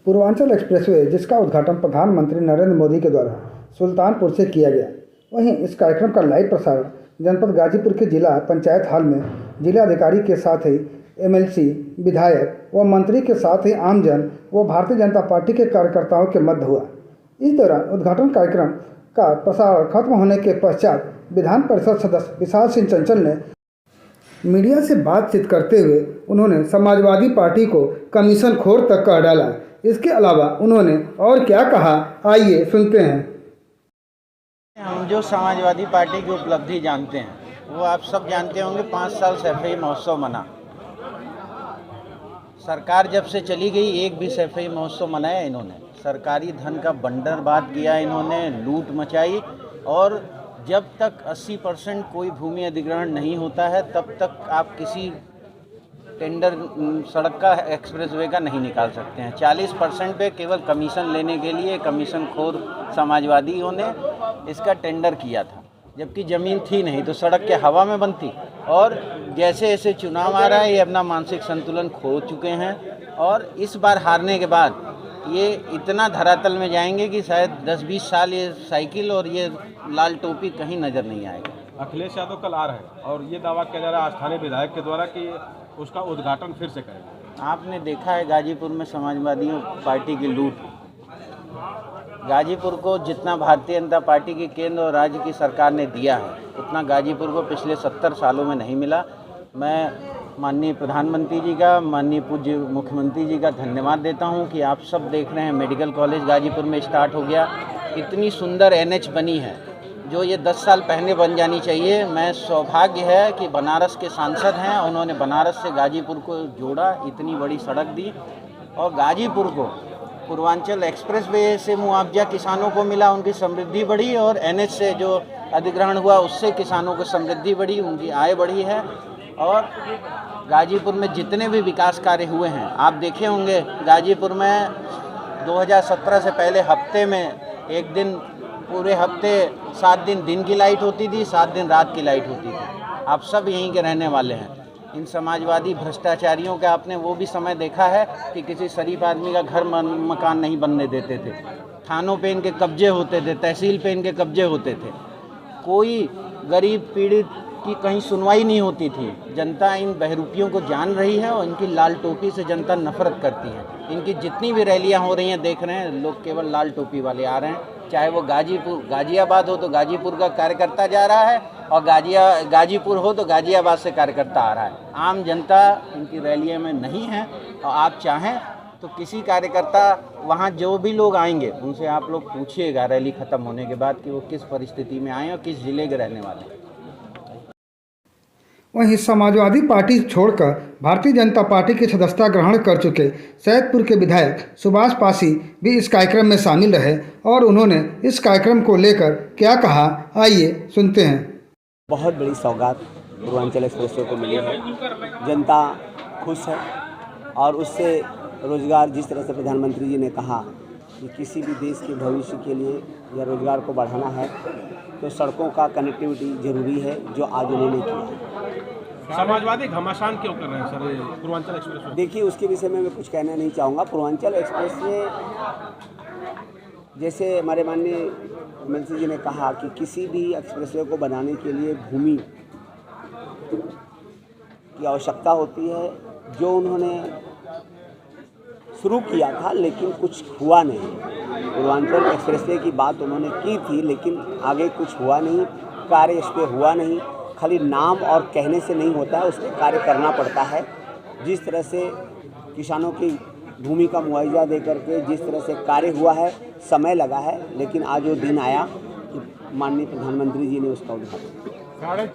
Purvanchal expressway, जिसका उद्घाटन प्रधानमंत्री नरेंद्र मोदी के द्वारा सुल्तानपुर से किया गया। वहीं इस कार्यक्रम का लाइव प्रसारण जनपद गाजीपुर के जिला पंचायत हॉल में जिलाधिकारी के साथ ही एमएलसी, विधायक व मंत्री के साथ ही आमजन व भारतीय जनता पार्टी के कार्यकर्ताओं के मध्य हुआ। इस दौरान उद्घाटन कार्यक्रम का प्रसारण खत्म होने के पश्चात विधान परिषद सदस्य विशाल सिंह चंचल ने मीडिया से बातचीत करते हुए उन्होंने समाजवादी पार्टी को कमीशन खोर तक कह डाला। इसके अलावा उन्होंने और क्या कहा, आइए सुनते हैं। हम जो समाजवादी पार्टी की उपलब्धि जानते हैं वो आप सब जानते होंगे। 5 साल सैफई महोत्सव मना। सरकार जब से चली गई एक भी सैफई महोत्सव मनाया इन्होंने। सरकारी धन का बंटवारा किया इन्होंने, लूट मचाई। और जब तक 80% कोई भूमि अधिग्रहण नहीं होता है तब तक आप किसी टेंडर सड़क का, एक्सप्रेसवे का नहीं निकाल सकते हैं। 40% पे केवल कमीशन लेने के लिए कमीशन खोर समाजवादियों ने इसका टेंडर किया था, जबकि ज़मीन थी नहीं तो सड़क के हवा में बनती। और जैसे जैसे चुनाव आ रहा है ये अपना मानसिक संतुलन खो चुके हैं और इस बार हारने के बाद ये इतना धरातल में जाएंगे कि शायद 10-20 साल ये साइकिल और ये लाल टोपी कहीं नज़र नहीं आएगा। अखिलेश यादव कल आ रहे हैं और ये दावा किया जा रहा है स्थानीय विधायक के द्वारा कि उसका उद्घाटन फिर से करेंगे। आपने देखा है गाजीपुर में समाजवादियों पार्टी की लूट। गाजीपुर को जितना भारतीय जनता पार्टी की केंद्र और राज्य की सरकार ने दिया है उतना गाजीपुर को पिछले 70 सालों में नहीं मिला। मैं माननीय प्रधानमंत्री जी का, माननीय पूज्य मुख्यमंत्री जी का धन्यवाद देता हूं कि आप सब देख रहे हैं मेडिकल कॉलेज गाजीपुर में स्टार्ट हो गया। इतनी सुंदर NH बनी है जो ये 10 साल पहले बन जानी चाहिए। मैं सौभाग्य है कि बनारस के सांसद हैं, उन्होंने बनारस से गाजीपुर को जोड़ा, इतनी बड़ी सड़क दी। और गाजीपुर को पूर्वांचल एक्सप्रेसवे से मुआवजा किसानों को मिला, उनकी समृद्धि बढ़ी। और NH से जो अधिग्रहण हुआ उससे किसानों को समृद्धि बढ़ी, उनकी आय बढ़ी है। और गाजीपुर में जितने भी विकास कार्य हुए हैं आप देखे होंगे। गाजीपुर में 2017 से पहले हफ्ते में एक दिन, पूरे हफ्ते 7 दिन की लाइट होती थी, 7 दिन रात की लाइट होती थी। आप सब यहीं के रहने वाले हैं। इन समाजवादी भ्रष्टाचारियों का आपने वो भी समय देखा है कि किसी शरीफ आदमी का घर मकान नहीं बनने देते थे। थानों पे इनके कब्जे होते थे, तहसील पे इनके कब्जे होते थे। कोई गरीब पीड़ित की कहीं सुनवाई नहीं होती थी। जनता इन बहरूपियों को जान रही है और इनकी लाल टोपी से जनता नफरत करती है। इनकी जितनी भी रैलियां हो रही हैं देख रहे हैं लोग, केवल लाल टोपी वाले आ रहे हैं। चाहे वो गाजियाबाद हो तो गाजीपुर का कार्यकर्ता जा रहा है और गाजीपुर हो तो गाजियाबाद से कार्यकर्ता आ रहा है। आम जनता इनकी रैलियों में नहीं है। और आप चाहें तो किसी कार्यकर्ता, वहाँ जो भी लोग आएंगे उनसे आप लोग पूछिएगा रैली ख़त्म होने के बाद कि वो किस परिस्थिति में आए और किस जिले के रहने वाले हैं। वहीं समाजवादी पार्टी छोड़कर भारतीय जनता पार्टी की सदस्यता ग्रहण कर चुके सैदपुर के विधायक सुभाष पासी भी इस कार्यक्रम में शामिल रहे और उन्होंने इस कार्यक्रम को लेकर क्या कहा, आइए सुनते हैं। बहुत बड़ी सौगात पूर्वांचल एक्सप्रेसवे को मिली है। जनता खुश है और उससे रोजगार, जिस तरह से प्रधानमंत्री जी ने कहा कि किसी भी देश के भविष्य के लिए या रोजगार को बढ़ाना है तो सड़कों का कनेक्टिविटी जरूरी है, जो आज उन्होंने किया। समाजवादी घमासान क्यों कर रहे हैं सर पूर्वांचल एक्सप्रेसवे? देखिए, उसके विषय में मैं कुछ कहना नहीं चाहूँगा। पूर्वांचल एक्सप्रेसवे, जैसे हमारे माननीय एमएलसी जी ने कहा कि किसी भी एक्सप्रेसवे को बनाने के लिए भूमि की आवश्यकता होती है, जो उन्होंने शुरू किया था लेकिन कुछ हुआ नहीं। पूर्वांचल एक्सप्रेसवे की बात उन्होंने की थी लेकिन आगे कुछ हुआ नहीं, कार्य इस पर हुआ नहीं। खाली नाम और कहने से नहीं होता है, उस पर कार्य करना पड़ता है। जिस तरह से किसानों की भूमि का मुआवजा दे करके जिस तरह से कार्य हुआ है, समय लगा है, लेकिन आज वो दिन आया कि माननीय प्रधानमंत्री जी ने उसका उद्घाटन किया।